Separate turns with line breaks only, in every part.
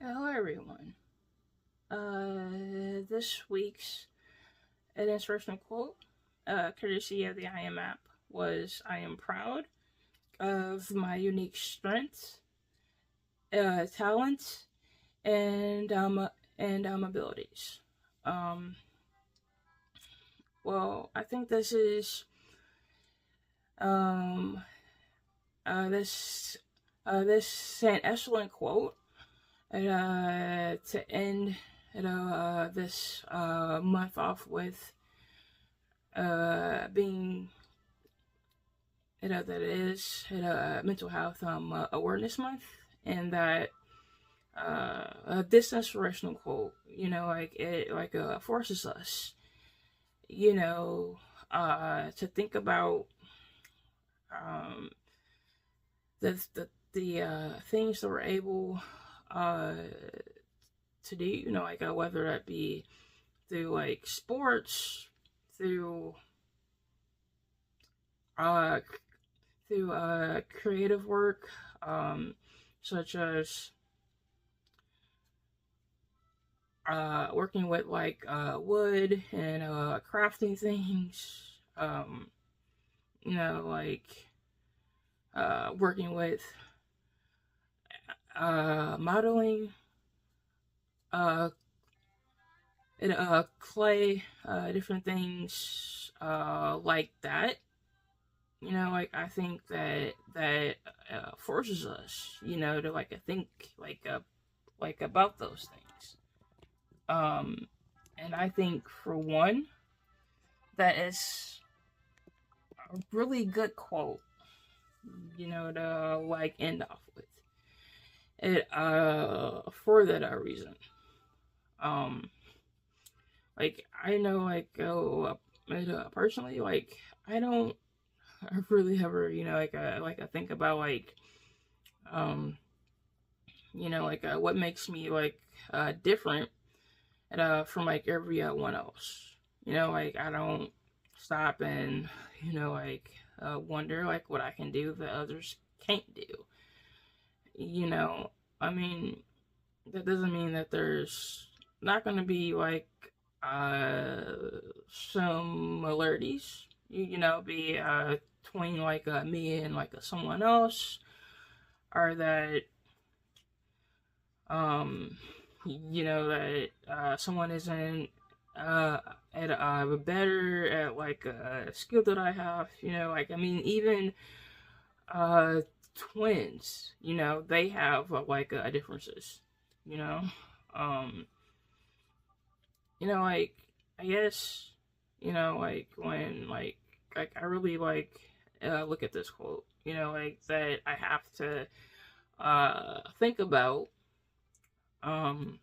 Hello, everyone. This week's an inspirational quote, courtesy of the I Am app, was I am proud of my unique strengths, talents, and abilities. Um, well, I think um, this this an excellent quote to end this month off with being that it is mental health awareness month, and that this inspirational quote, like it forces us, you know, to think about um, the things that we're able uh, to do, whether that be through like sports, through uh, creative work, such as working with like wood and crafting things. Like working with modeling, uh, clay, different things like that. I think that forces us, to think like uh, about those things. Um, and I think for one, that is a really good quote, to end off with it. For that reason, um, I know personally, I don't really ever, I think about um, what makes me different from everyone else. I don't stop and wonder what I can do that others can't do. You know, I mean, that doesn't mean that there's not going to be uh similarities. Be between me and someone else, or that um that someone isn't at better at a skill that I have. I mean, even uh twins, they have differences. You know, um, I guess when I really look at this quote, that I have to think about um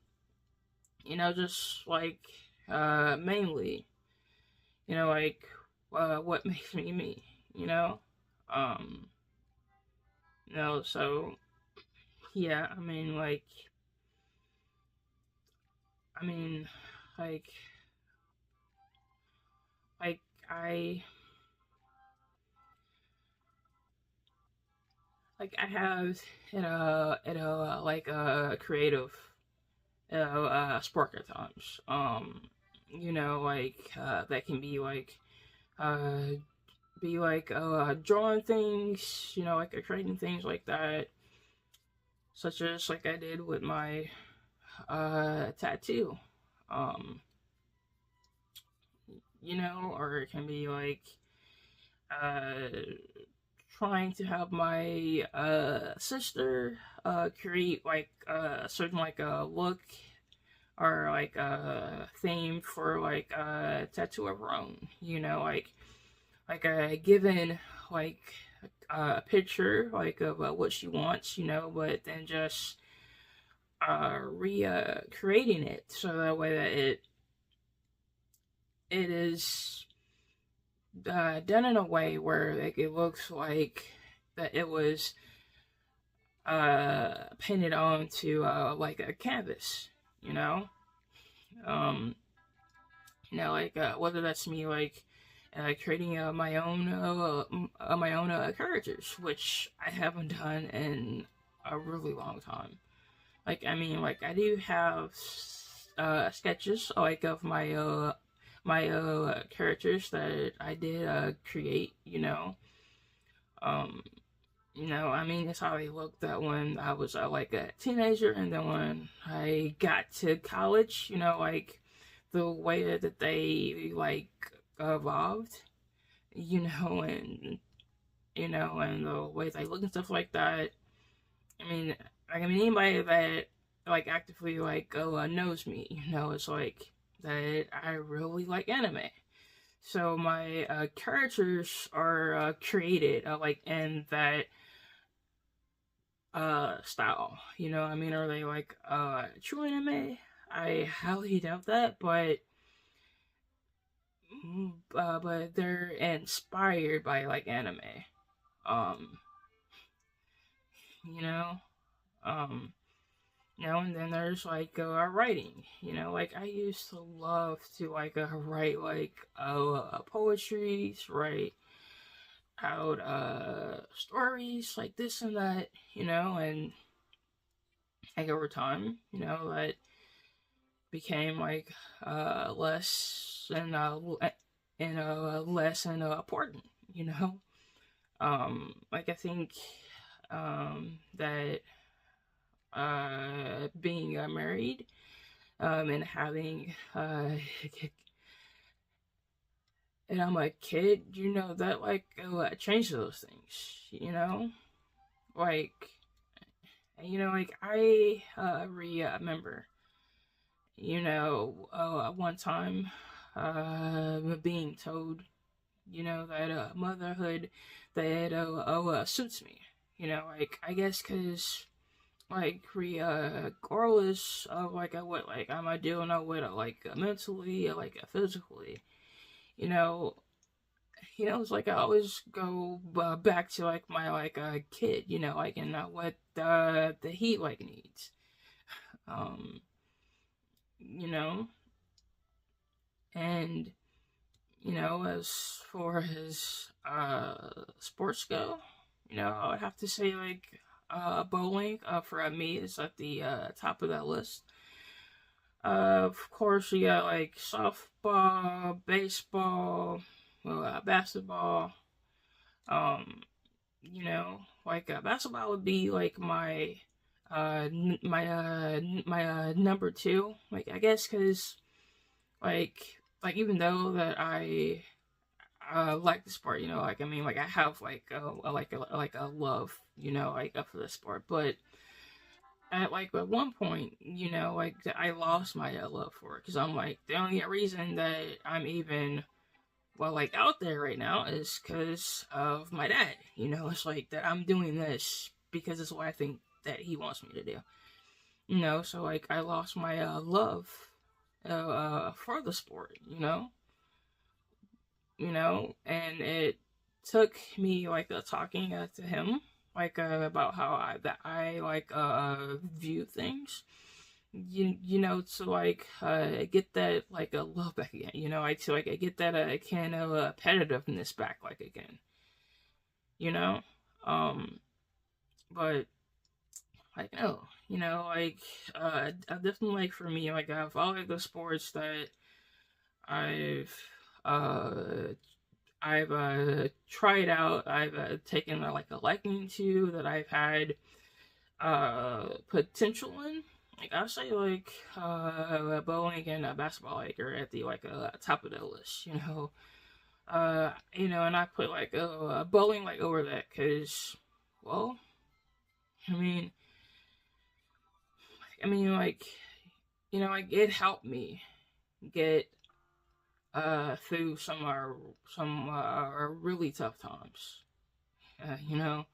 just mainly, what makes me me, you know? Um, so yeah, I mean, like, like I, I have, creative, spark at times. That can uh, be drawing things, creating things like that, such as I did with my tattoo. Um, or it can be uh trying to have my sister create a certain look or a theme for a tattoo of her own. Given like a picture of what she wants, but then just creating it so that way that it is done in a way where it looks like that it was painted onto a canvas, you know. Um, whether that's me creating my own characters, which I haven't done in a really long time. Like, I mean, like, I do have sketches like of my characters that I did create. Um, I mean, it's how they looked that when I was like a teenager, and then when I got to college, like the way that they like evolved, and and the way they look and stuff like that. I mean, anybody that like actively like knows me, it's like that I really like anime. So my characters are created like in that style. I mean, are they like true anime? I highly doubt that, but they're inspired by like anime. Um, you know, um, and then there's like writing. Like I used to love to like write like poetry, write out stories like this and that. And like over time, that became like less and important. Like I think that being married and having and I'm a kid, that like changed those things. Like like I remember one time being told that motherhood that suits me. Like I guess because like regardless of like what like am I dealing with like mentally or like physically, you know it's like I always go back to like my like kid, like and what the he like needs, um, you know, and as for his sports go, I would have to say like bowling for me is at the top of that list. Of course, you got like softball, baseball, well, basketball. Um, like basketball would be like my number two. Like I guess because like even though that I like the sport, like I mean, like I have like a love, like for the sport, but at one point, like I lost my love for it because I'm like the only reason that I'm even like out there right now is because of my dad. It's like that I'm doing this because it's what I think that he wants me to do. So like I lost my love for the sport. And it took me like talking to him like about how I like view things, to like get that like a love back again, to like get that kind of competitiveness back like again, you know um but like no, like definitely like for me, like I've all of the sports that I've uh tried out, I've taken like a liking to, that I've had potential in. Like I say, like bowling and basketball, like are at the like top of the list. And I put like bowling like over that because, well, I mean, like like it helped me get through some really tough times. Uh, you know,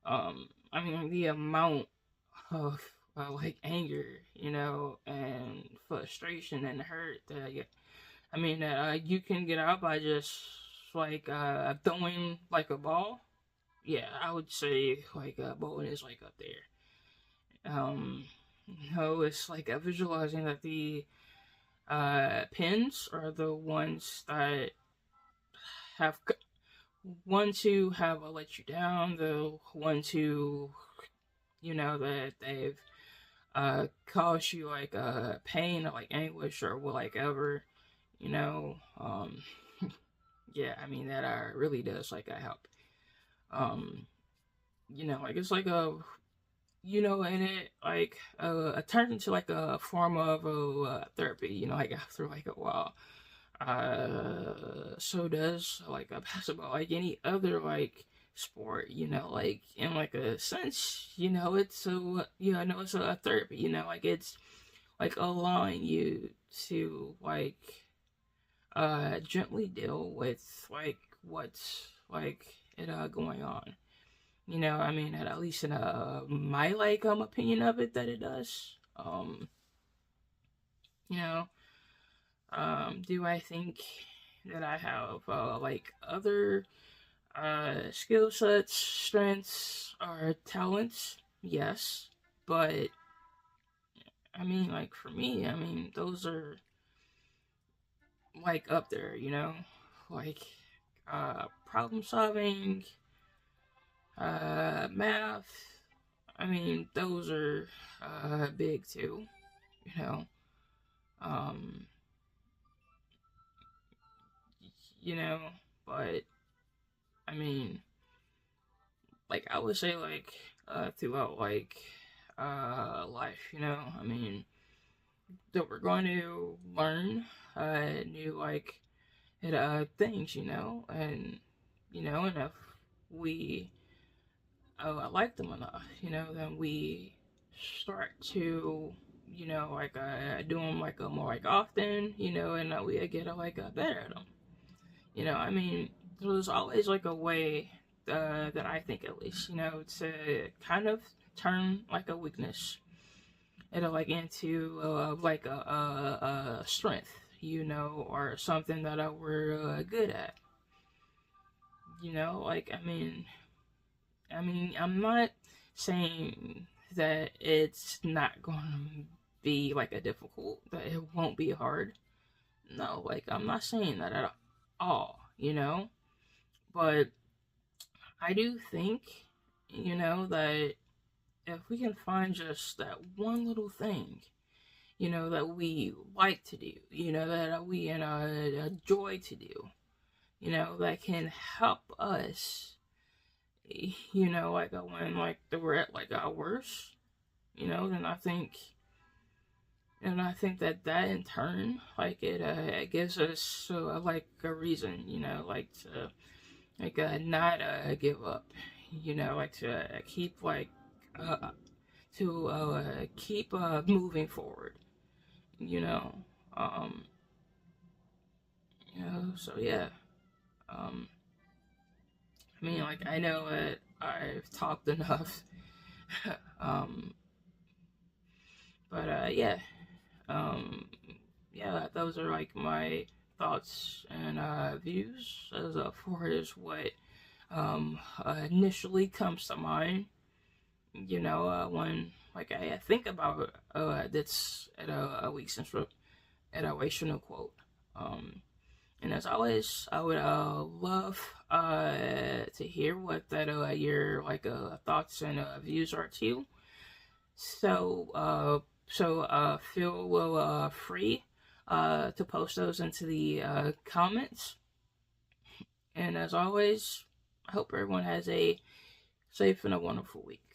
I mean the amount of like anger, and frustration and hurt that you can get out by just like throwing like a ball. Yeah, I would say like bowling is like up there. It's like visualizing that the pins are the ones that have one to have let you down, the one to that they've cause you like pain or like anguish or will like ever, you know, yeah, I mean that really does like help. Um, like it's like a, and it like it turns into like a form of therapy, like after like a while. So does like a basketball, like any other like sport, like in like a sense, it's a, I know it's a therapy, like it's like allowing you to like gently deal with like what's like it going on. I mean, at least in my like opinion of it, that it does. You know, do I think that I have like other skill sets, strengths, or talents? Yes, but I mean, like for me, I mean, those are like up there, like problem solving, math. I mean, those are big too, you know. Um, you know, but I mean, like I would say, like throughout like life, I mean, that we're going to learn new like things, and and if we like them enough, then we start to, like do them like more like often, and we get like better at them. I mean, there's always like a way that I think at least, to kind of turn like a weakness like into like a strength, or something that we're good at. Like I mean, I'm not saying that it's not going to be like a difficult, that it won't be hard. No, like I'm not saying that at all, but I do think, that if we can find just that one little thing, that we like to do, that we enjoy to do, that can help us, like when like we're at like our worst, then I think that in turn, like it gives us like a reason, like to like not give up, like to keep like uh, keep moving forward, you know. Um, so yeah. Um, I mean, like I know that I've talked enough, um, but yeah, um, yeah, those are like my thoughts and views as far as what initially comes to mind. When like I think about this at a week's inspirational quote. And as always, I would love to hear what that your like thoughts and views are too. So feel free to post those into the comments. And as always, I hope everyone has a safe and a wonderful week.